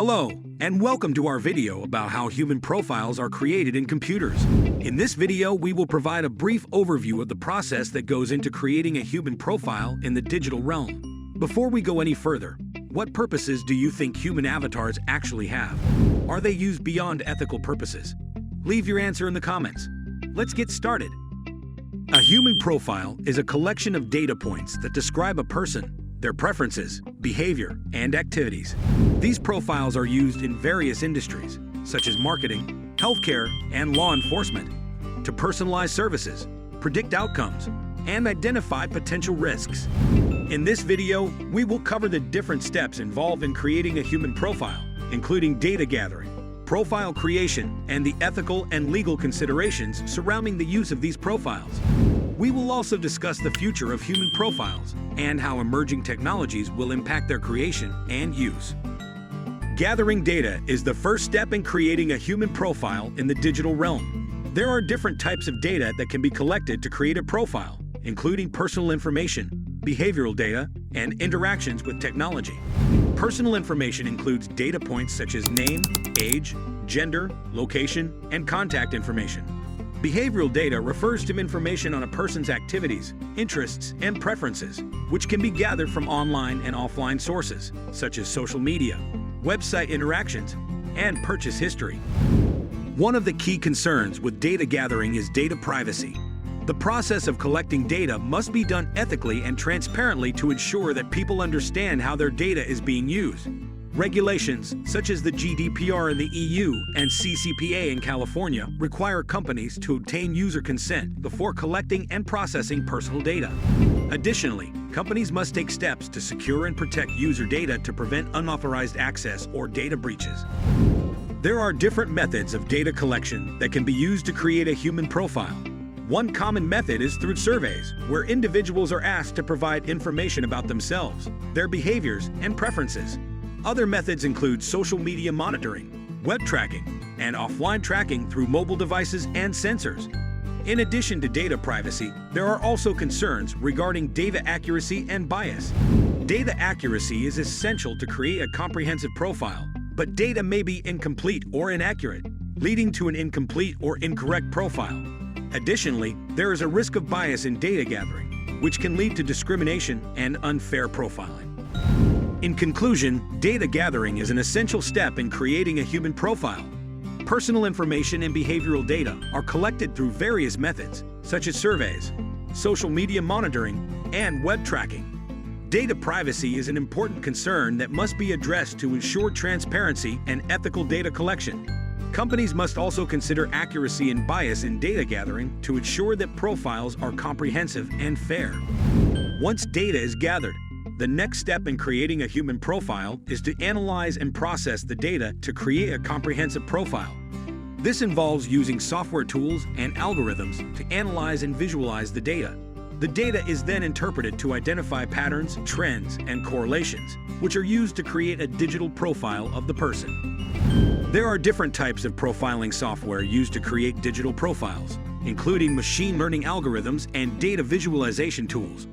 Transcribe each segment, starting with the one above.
Hello, and welcome to our video about how human profiles are created in computers. In this video, we will provide a brief overview of the process that goes into creating a human profile in the digital realm. Before we go any further, what purposes do you think human avatars actually have? Are they used beyond ethical purposes? Leave your answer in the comments. Let's get started. A human profile is a collection of data points that describe a person, their preferences, behavior, and activities. These profiles are used in various industries, such as marketing, healthcare, and law enforcement, to personalize services, predict outcomes, and identify potential risks. In this video, we will cover the different steps involved in creating a human profile, including data gathering, profile creation, and the ethical and legal considerations surrounding the use of these profiles. We will also discuss the future of human profiles and how emerging technologies will impact their creation and use. Gathering data is the first step in creating a human profile in the digital realm. There are different types of data that can be collected to create a profile, including personal information, behavioral data, and interactions with technology. Personal information includes data points such as name, age, gender, location, and contact information. Behavioral data refers to information on a person's activities, interests, and preferences, which can be gathered from online and offline sources, such as social media, website interactions, and purchase history. One of the key concerns with data gathering is data privacy. The process of collecting data must be done ethically and transparently to ensure that people understand how their data is being used. Regulations, such as the GDPR in the EU and CCPA in California, require companies to obtain user consent before collecting and processing personal data. Additionally, companies must take steps to secure and protect user data to prevent unauthorized access or data breaches. There are different methods of data collection that can be used to create a human profile. One common method is through surveys, where individuals are asked to provide information about themselves, their behaviors, and preferences. Other methods include social media monitoring, web tracking, and offline tracking through mobile devices and sensors. In addition to data privacy, there are also concerns regarding data accuracy and bias. Data accuracy is essential to create a comprehensive profile, but data may be incomplete or inaccurate, leading to an incomplete or incorrect profile. Additionally, there is a risk of bias in data gathering, which can lead to discrimination and unfair profiling. In conclusion, data gathering is an essential step in creating a human profile. Personal information and behavioral data are collected through various methods, such as surveys, social media monitoring, and web tracking. Data privacy is an important concern that must be addressed to ensure transparency and ethical data collection. Companies must also consider accuracy and bias in data gathering to ensure that profiles are comprehensive and fair. Once data is gathered, the next step in creating a human profile is to analyze and process the data to create a comprehensive profile. This involves using software tools and algorithms to analyze and visualize the data. The data is then interpreted to identify patterns, trends, and correlations, which are used to create a digital profile of the person. There are different types of profiling software used to create digital profiles, including machine learning algorithms and data visualization tools.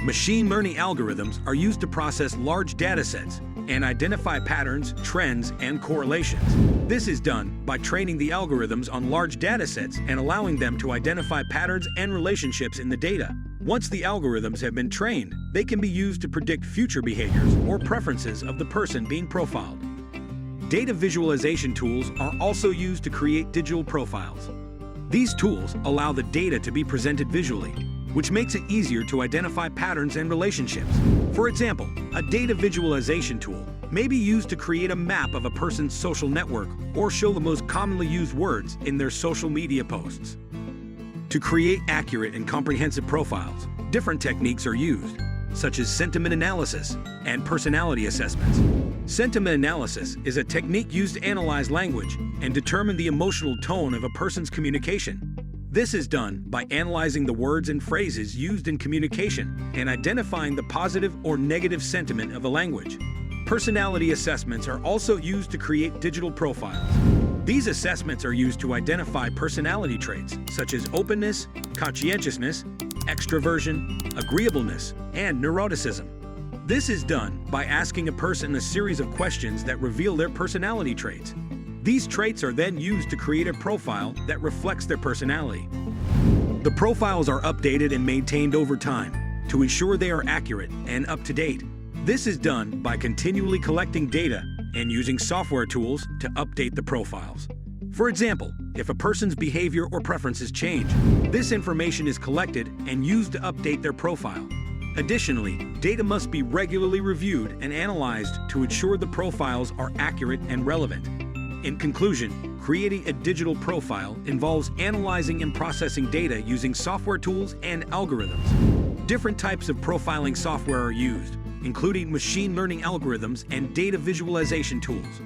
Machine learning algorithms are used to process large data sets and identify patterns, trends, and correlations. This is done by training the algorithms on large data sets and allowing them to identify patterns and relationships in the data. Once the algorithms have been trained, they can be used to predict future behaviors or preferences of the person being profiled. Data visualization tools are also used to create digital profiles. These tools allow the data to be presented visually, which makes it easier to identify patterns and relationships. For example, a data visualization tool may be used to create a map of a person's social network or show the most commonly used words in their social media posts. To create accurate and comprehensive profiles, different techniques are used, such as sentiment analysis and personality assessments. Sentiment analysis is a technique used to analyze language and determine the emotional tone of a person's communication. This is done by analyzing the words and phrases used in communication and identifying the positive or negative sentiment of a language. Personality assessments are also used to create digital profiles. These assessments are used to identify personality traits such as openness, conscientiousness, extroversion, agreeableness, and neuroticism. This is done by asking a person a series of questions that reveal their personality traits. These traits are then used to create a profile that reflects their personality. The profiles are updated and maintained over time to ensure they are accurate and up to date. This is done by continually collecting data and using software tools to update the profiles. For example, if a person's behavior or preferences change, this information is collected and used to update their profile. Additionally, data must be regularly reviewed and analyzed to ensure the profiles are accurate and relevant. In conclusion, creating a digital profile involves analyzing and processing data using software tools and algorithms. Different types of profiling software are used, including machine learning algorithms and data visualization tools.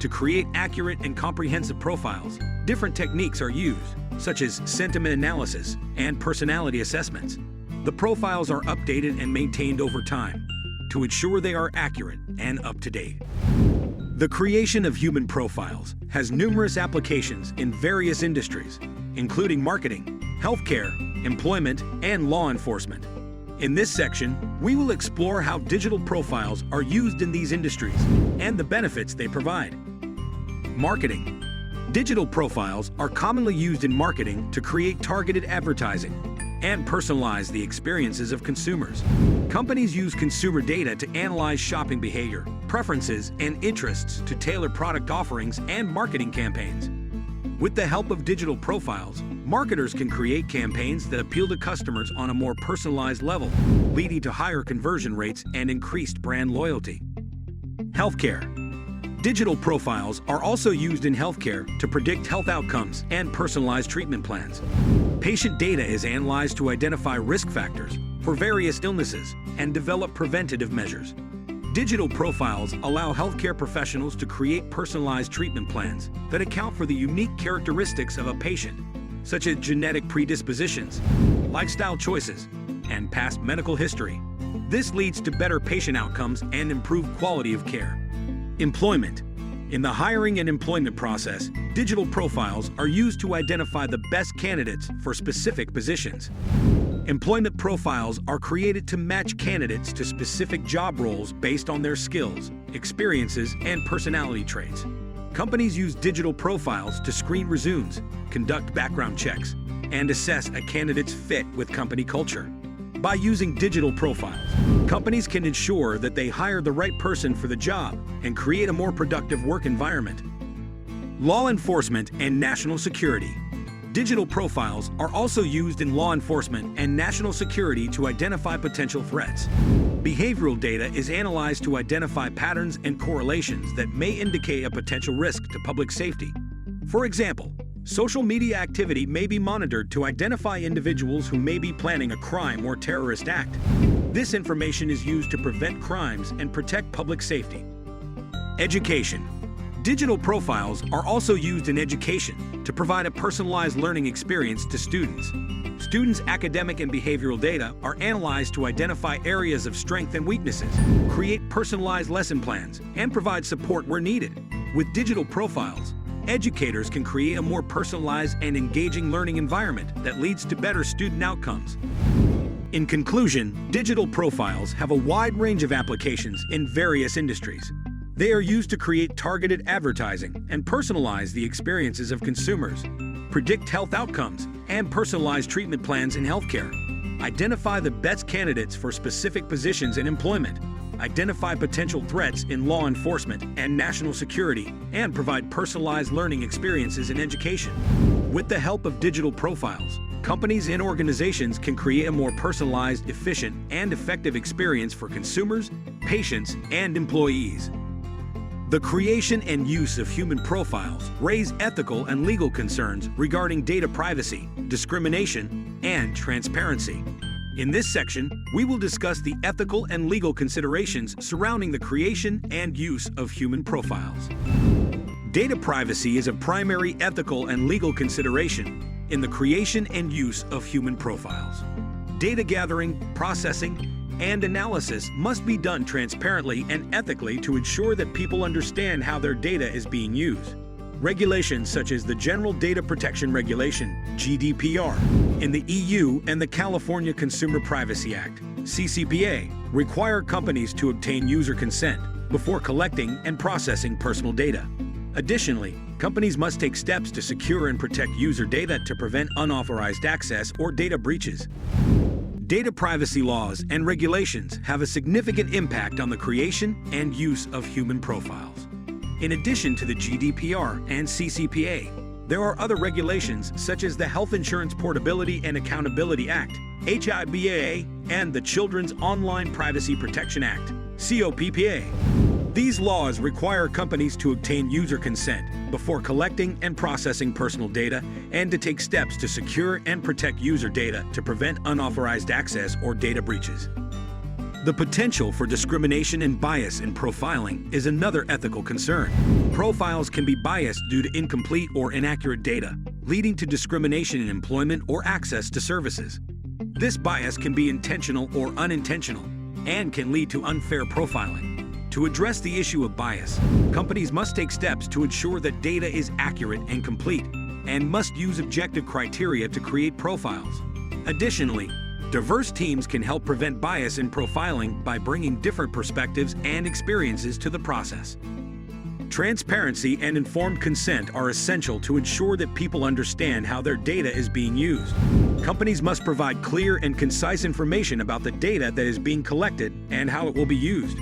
To create accurate and comprehensive profiles, different techniques are used, such as sentiment analysis and personality assessments. The profiles are updated and maintained over time to ensure they are accurate and up to date. The creation of human profiles has numerous applications in various industries, including marketing, healthcare, employment, and law enforcement. In this section, we will explore how digital profiles are used in these industries and the benefits they provide. Marketing. Digital profiles are commonly used in marketing to create targeted advertising and personalize the experiences of consumers. Companies use consumer data to analyze shopping behavior, preferences, and interests to tailor product offerings and marketing campaigns. With the help of digital profiles, marketers can create campaigns that appeal to customers on a more personalized level, leading to higher conversion rates and increased brand loyalty. Healthcare. Digital profiles are also used in healthcare to predict health outcomes and personalized treatment plans. Patient data is analyzed to identify risk factors for various illnesses and develop preventative measures. Digital profiles allow healthcare professionals to create personalized treatment plans that account for the unique characteristics of a patient, such as genetic predispositions, lifestyle choices, and past medical history. This leads to better patient outcomes and improved quality of care. Employment. In the hiring and employment process, digital profiles are used to identify the best candidates for specific positions. Employment profiles are created to match candidates to specific job roles based on their skills, experiences, and personality traits. Companies use digital profiles to screen resumes, conduct background checks, and assess a candidate's fit with company culture. By using digital profiles, companies can ensure that they hire the right person for the job and create a more productive work environment. Law enforcement and national security. Digital profiles are also used in law enforcement and national security to identify potential threats. Behavioral data is analyzed to identify patterns and correlations that may indicate a potential risk to public safety. For example, social media activity may be monitored to identify individuals who may be planning a crime or terrorist act. This information is used to prevent crimes and protect public safety. Education. Digital profiles are also used in education to provide a personalized learning experience to students. Students' academic and behavioral data are analyzed to identify areas of strength and weaknesses, create personalized lesson plans, and provide support where needed. With digital profiles, educators can create a more personalized and engaging learning environment that leads to better student outcomes. In conclusion, digital profiles have a wide range of applications in various industries. They are used to create targeted advertising and personalize the experiences of consumers, predict health outcomes, and personalize treatment plans in healthcare, identify the best candidates for specific positions in employment, identify potential threats in law enforcement and national security, and provide personalized learning experiences in education. With the help of digital profiles, companies and organizations can create a more personalized, efficient, and effective experience for consumers, patients, and employees. The creation and use of human profiles raise ethical and legal concerns regarding data privacy, discrimination, and transparency. In this section, we will discuss the ethical and legal considerations surrounding the creation and use of human profiles. Data privacy is a primary ethical and legal consideration in the creation and use of human profiles. Data gathering, processing, and analysis must be done transparently and ethically to ensure that people understand how their data is being used. Regulations such as the General Data Protection Regulation, GDPR, in the EU and the California Consumer Privacy Act CCPA require companies to obtain user consent before collecting and processing personal data. Additionally, companies must take steps to secure and protect user data to prevent unauthorized access or data breaches. Data privacy laws and regulations have a significant impact on the creation and use of human profiles. In addition to the GDPR and CCPA, there are other regulations such as the Health Insurance Portability and Accountability Act, HIPAA, and the Children's Online Privacy Protection Act, COPPA. These laws require companies to obtain user consent before collecting and processing personal data and to take steps to secure and protect user data to prevent unauthorized access or data breaches. The potential for discrimination and bias in profiling is another ethical concern. Profiles can be biased due to incomplete or inaccurate data, leading to discrimination in employment or access to services. This bias can be intentional or unintentional and can lead to unfair profiling. To address the issue of bias, companies must take steps to ensure that data is accurate and complete, and must use objective criteria to create profiles. Additionally, diverse teams can help prevent bias in profiling by bringing different perspectives and experiences to the process. Transparency and informed consent are essential to ensure that people understand how their data is being used. Companies must provide clear and concise information about the data that is being collected and how it will be used.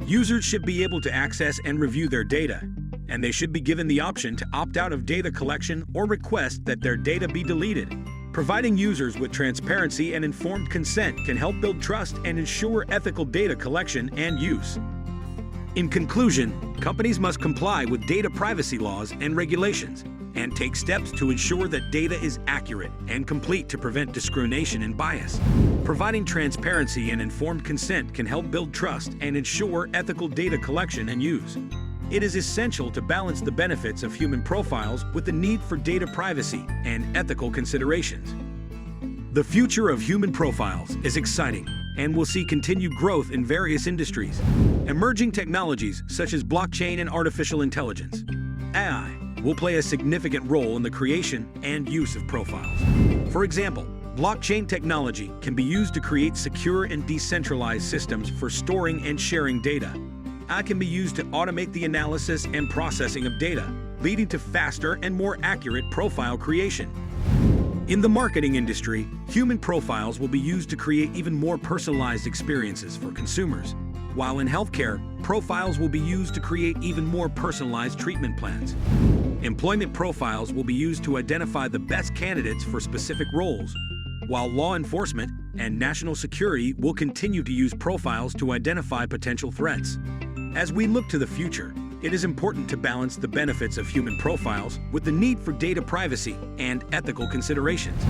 Users should be able to access and review their data, and they should be given the option to opt out of data collection or request that their data be deleted. Providing users with transparency and informed consent can help build trust and ensure ethical data collection and use. In conclusion, companies must comply with data privacy laws and regulations and take steps to ensure that data is accurate and complete to prevent discrimination and bias. Providing transparency and informed consent can help build trust and ensure ethical data collection and use. It is essential to balance the benefits of human profiles with the need for data privacy and ethical considerations. The future of human profiles is exciting and will see continued growth in various industries. Emerging technologies such as blockchain and artificial intelligence, AI, will play a significant role in the creation and use of profiles. For example, blockchain technology can be used to create secure and decentralized systems for storing and sharing data. AI can be used to automate the analysis and processing of data, leading to faster and more accurate profile creation. In the marketing industry, human profiles will be used to create even more personalized experiences for consumers. While in healthcare, profiles will be used to create even more personalized treatment plans. Employment profiles will be used to identify the best candidates for specific roles, while law enforcement and national security will continue to use profiles to identify potential threats. As we look to the future, it is important to balance the benefits of human profiles with the need for data privacy and ethical considerations.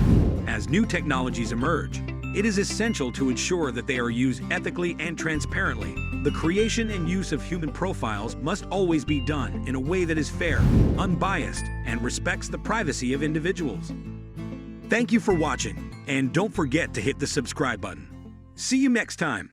As new technologies emerge, it is essential to ensure that they are used ethically and transparently. The creation and use of human profiles must always be done in a way that is fair, unbiased, and respects the privacy of individuals. Thank you for watching, and don't forget to hit the subscribe button. See you next time.